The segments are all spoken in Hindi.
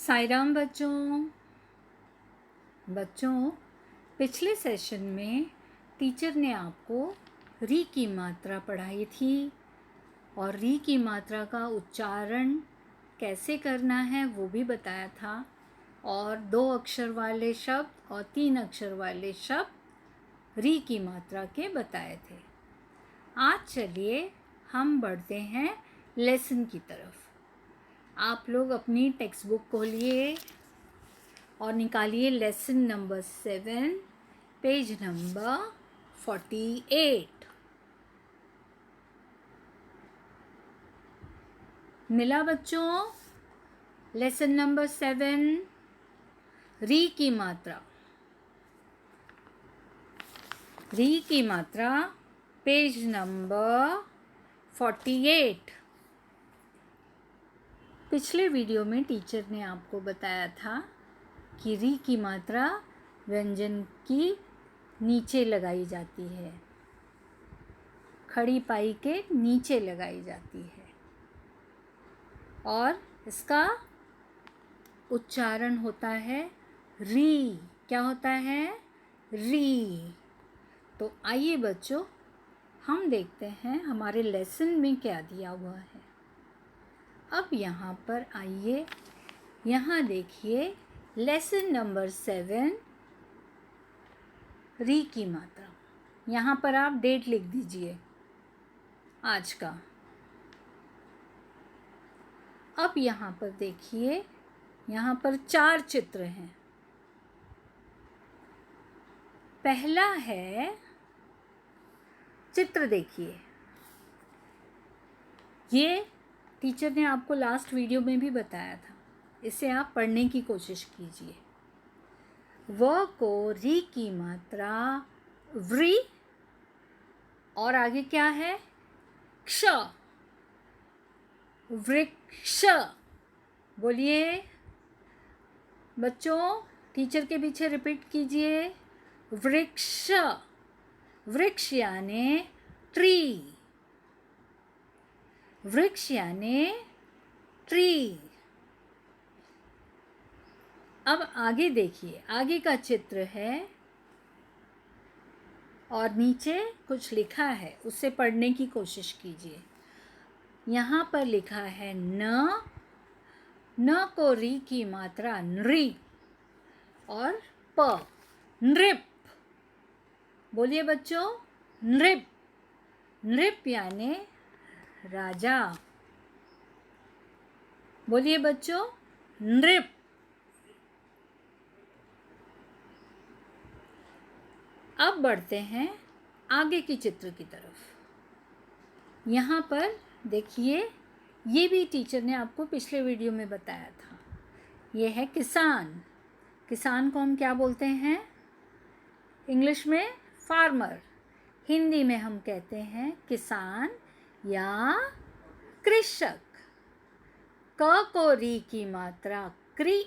साई राम बच्चों, पिछले सेशन में टीचर ने आपको री की मात्रा पढ़ाई थी और री की मात्रा का उच्चारण कैसे करना है वो भी बताया था और 2 अक्षर वाले शब्द और 3 अक्षर वाले शब्द री की मात्रा के बताए थे। आज चलिए हम बढ़ते हैं लेसन की तरफ। आप लोग अपनी टेक्स्ट बुक खोलिए और निकालिए लेसन नंबर 7 पेज नंबर 48। मिला बच्चों? लेसन नंबर 7 री की मात्रा। री की मात्रा पेज नंबर 48। पिछले वीडियो में टीचर ने आपको बताया था कि री की मात्रा व्यंजन की नीचे लगाई जाती है, खड़ी पाई के नीचे लगाई जाती है और इसका उच्चारण होता है री। क्या होता है? री। तो आइए बच्चों, हम देखते हैं हमारे लेसन में क्या दिया हुआ है। अब यहाँ पर आइए, यहाँ देखिए लेसन नंबर 7 री की मात्रा। यहाँ पर आप डेट लिख दीजिए आज का। अब यहाँ पर देखिए, यहाँ पर 4 चित्र हैं। पहला है चित्र, देखिए ये टीचर ने आपको लास्ट वीडियो में भी बताया था, इसे आप पढ़ने की कोशिश कीजिए। व को री की मात्रा व्री और आगे क्या है? क्ष। वृक्ष। बोलिए बच्चों, टीचर के पीछे रिपीट कीजिए। वृक्ष। वृक्ष यानी ट्री। वृक्ष यानी ट्री। अब आगे देखिए, आगे का चित्र है और नीचे कुछ लिखा है, उससे पढ़ने की कोशिश कीजिए। यहाँ पर लिखा है न को री की मात्रा नृ और प, नृप। बोलिए बच्चों, नृप। नृप यानी राजा। बोलिए बच्चों, नृप। अब बढ़ते हैं आगे की चित्र की तरफ। यहाँ पर देखिए, ये भी टीचर ने आपको पिछले वीडियो में बताया था। ये है किसान। किसान को हम क्या बोलते हैं? इंग्लिश में फार्मर, हिंदी में हम कहते हैं किसान या कृषक। क को री की मात्रा क्री,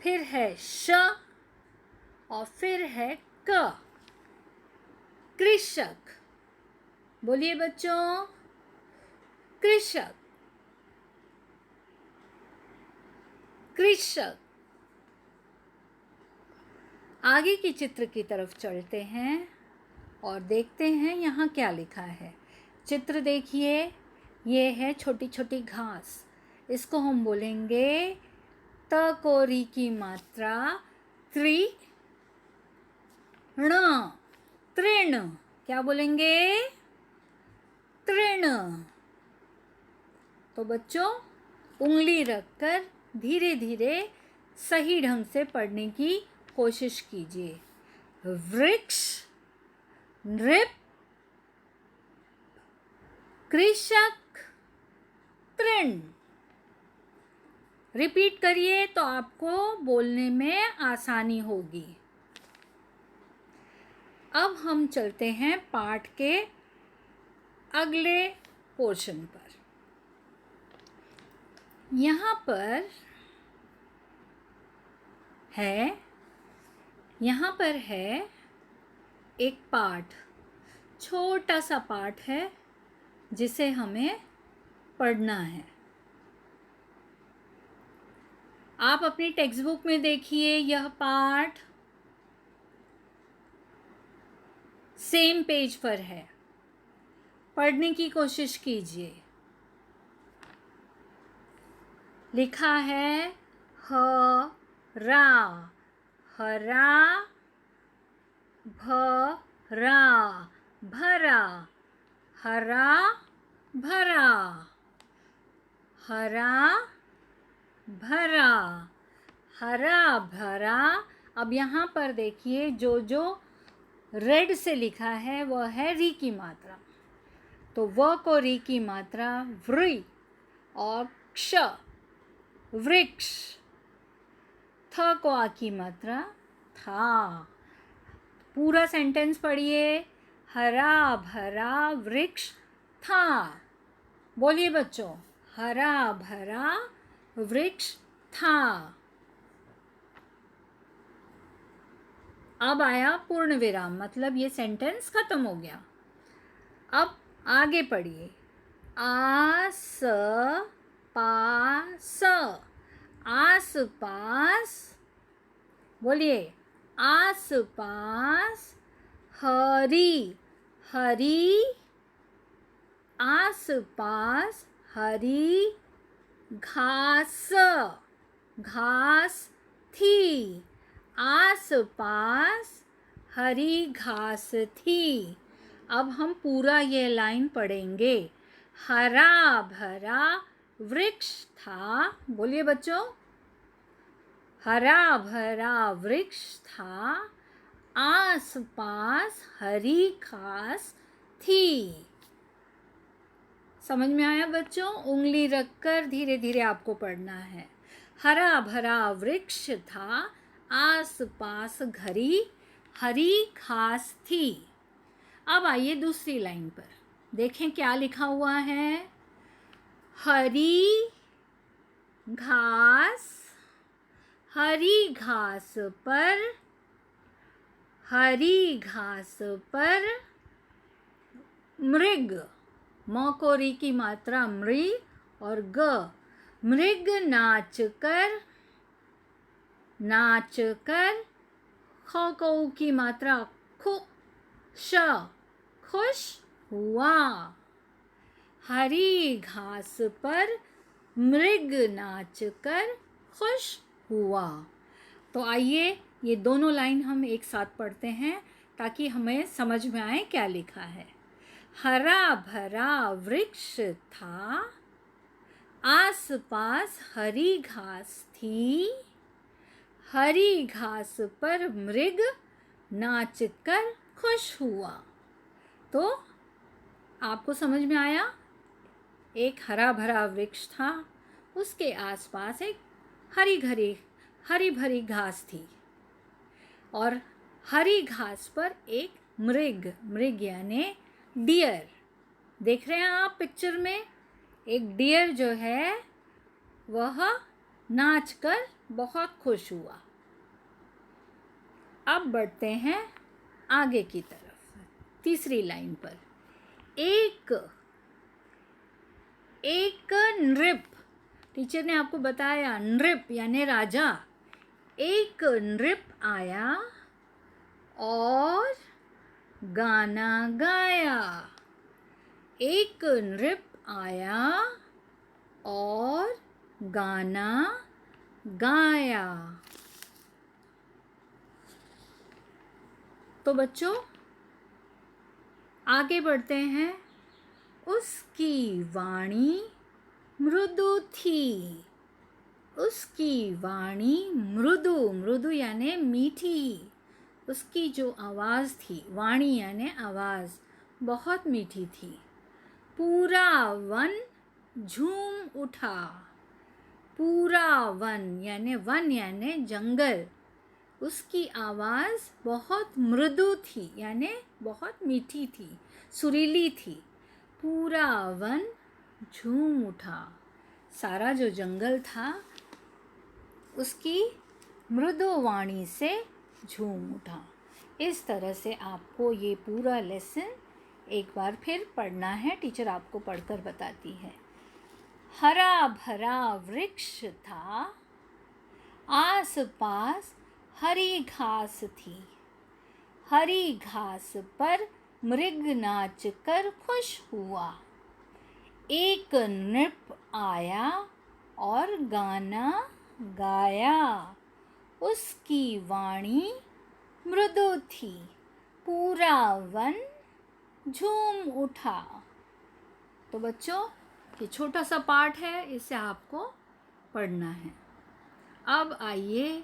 फिर है श और फिर है क, कृषक। बोलिए बच्चों, कृषक। कृषक। आगे की चित्र की तरफ चलते हैं और देखते हैं यहाँ क्या लिखा है। चित्र देखिए, ये है छोटी छोटी घास। इसको हम बोलेंगे त को री की मात्रा त्रि ण, तृण। क्या बोलेंगे? तृण। तो बच्चों, उंगली रखकर धीरे धीरे सही ढंग से पढ़ने की कोशिश कीजिए। वृक्ष, नृप, कृषक, तृण। रिपीट करिए तो आपको बोलने में आसानी होगी। अब हम चलते हैं पाठ के अगले पोर्शन पर। यहाँ पर है एक पाठ, छोटा सा पाठ है जिसे हमें पढ़ना है। आप अपनी टेक्स्ट बुक में देखिए, यह पाठ सेम पेज पर है, पढ़ने की कोशिश कीजिए। लिखा है हरा, हरा, भरा, भरा, हरा भरा, हरा भरा, हरा भरा। अब यहाँ पर देखिए, जो रेड से लिखा है वह है री की मात्रा, तो व को री की मात्रा व्री, और क्ष वृक्ष, थ को आ की मात्रा था। पूरा सेंटेंस पढ़िए, हरा भरा वृक्ष था। बोलिए बच्चों, हरा भरा वृक्ष था। अब आया पूर्ण विराम, मतलब ये सेंटेंस खत्म हो गया। अब आगे पढ़िए, आस पास, आस पास, बोलिए आस पास, हरी, हरी, आस पास हरी घास, घास थी, आस पास हरी घास थी। अब हम पूरा ये लाइन पढ़ेंगे, हरा भरा वृक्ष था। बोलिए बच्चों, हरा भरा वृक्ष था, आस पास हरी घास थी। समझ में आया बच्चों? उंगली रखकर धीरे धीरे आपको पढ़ना है। हरा भरा वृक्ष था, आस पास घरी हरी घास थी। अब आइए दूसरी लाइन पर, देखें क्या लिखा हुआ है। हरी घास, हरी घास पर, हरी घास पर मृग, म को री की मात्रा मृ और ग, मृग नाच कर, नाच कर, ख को उ की मात्रा खु, श, खुश हुआ। हरी घास पर मृग नाच कर खुश हुआ। तो आइए ये दोनों लाइन हम एक साथ पढ़ते हैं ताकि हमें समझ में आए क्या लिखा है। हरा भरा वृक्ष था, आस पास हरी घास थी, हरी घास पर मृग नाच कर खुश हुआ। तो आपको समझ में आया, एक हरा भरा वृक्ष था, उसके आसपास एक हरी भरी घास थी, और हरी घास पर एक मृग, मृग यानी डियर, देख रहे हैं आप पिक्चर में, एक डियर जो है वह नाचकर बहुत खुश हुआ। अब बढ़ते हैं आगे की तरफ, तीसरी लाइन पर। एक नृप, टीचर ने आपको बताया नृप यानी राजा। एक नृप आया और गाना गाया, एक नृप आया और गाना गाया। तो बच्चों आगे बढ़ते हैं। उसकी वाणी मृदु थी, उसकी वाणी मृदु, मृदु यानी मीठी, उसकी जो आवाज़ थी, वाणी यानी आवाज़, बहुत मीठी थी। पूरा वन झूम उठा, पूरा वन यानी जंगल, उसकी आवाज़ बहुत मृदु थी यानी बहुत मीठी थी, सुरीली थी। पूरा वन झूम उठा, सारा जो जंगल था उसकी मृदु वाणी से झूम उठा। इस तरह से आपको ये पूरा लेसन एक बार फिर पढ़ना है, टीचर आपको पढ़कर बताती है। हरा भरा वृक्ष था, आस पास हरी घास थी, हरी घास पर मृग नाच कर खुश हुआ। एक नृप आया और गाना गाया, उसकी वाणी मृदु थी, पूरा वन झूम उठा। तो बच्चों, ये छोटा सा पाठ है, इसे आपको पढ़ना है। अब आइए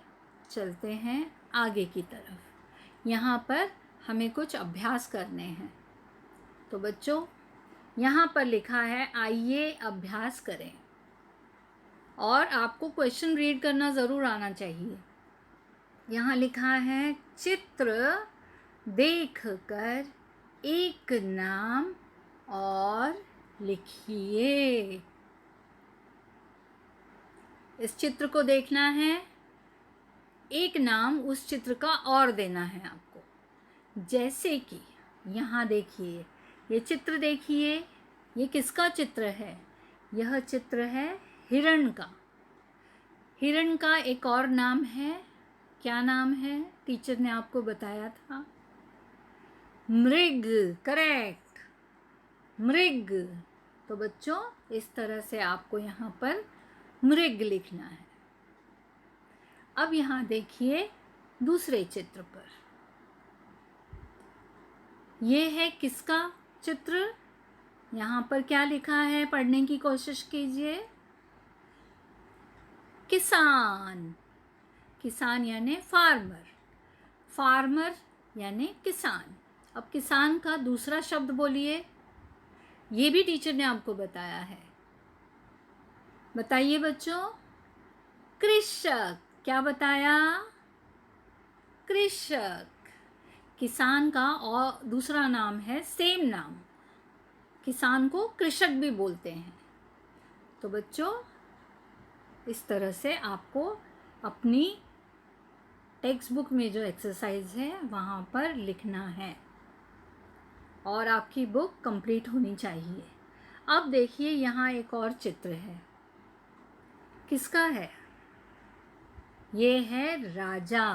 चलते हैं आगे की तरफ। यहाँ पर हमें कुछ अभ्यास करने हैं। तो बच्चों, यहाँ पर लिखा है आइए अभ्यास करें, और आपको क्वेश्चन रीड करना ज़रूर आना चाहिए। यहाँ लिखा है चित्र देखकर एक नाम और लिखिए। इस चित्र को देखना है, एक नाम उस चित्र का और देना है आपको। जैसे कि यहाँ देखिए, ये चित्र देखिए, ये किसका चित्र है? यह चित्र है हिरण का। हिरण का एक और नाम है, क्या नाम है? टीचर ने आपको बताया था, मृग। करेक्ट, मृग। तो बच्चों, इस तरह से आपको यहाँ पर मृग लिखना है। अब यहाँ देखिए दूसरे चित्र पर, ये है किसका चित्र? यहाँ पर क्या लिखा है? पढ़ने की कोशिश कीजिए। किसान। किसान यानी फार्मर, फार्मर यानी किसान। अब किसान का दूसरा शब्द बोलिए, ये भी टीचर ने आपको बताया है। बताइए बच्चों। कृषक। क्या बताया? कृषक। किसान का और दूसरा नाम है, सेम नाम, किसान को कृषक भी बोलते हैं। तो बच्चों, इस तरह से आपको अपनी टेक्स्ट बुक में जो एक्सरसाइज है वहाँ पर लिखना है, और आपकी बुक कंप्लीट होनी चाहिए। अब देखिए यहाँ एक और चित्र है, किसका है? ये है राजा।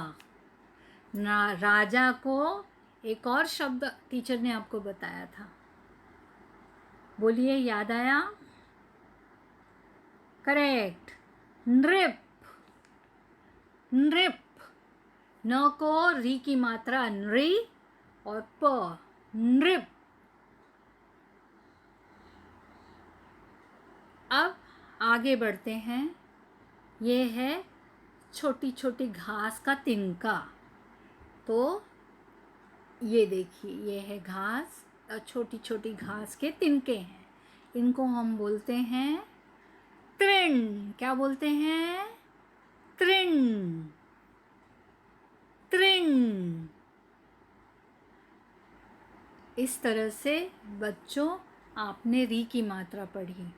राजा को एक और शब्द टीचर ने आपको बताया था, बोलिए, याद आया? करेक्ट, नृप। नृप, न को री की मात्रा नृ और प, नृप। अब आगे बढ़ते हैं। ये है छोटी छोटी घास का तिनका। तो ये देखिए, ये है घास, छोटी छोटी घास के तिनके हैं, इनको हम बोलते हैं तृण। क्या बोलते हैं? तृण। तृण। इस तरह से बच्चों, आपने री की मात्रा पढ़ी,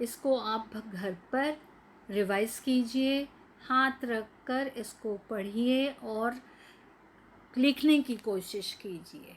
इसको आप घर पर रिवाइज कीजिए, हाथ रखकर इसको पढ़िए और लिखने की कोशिश कीजिए।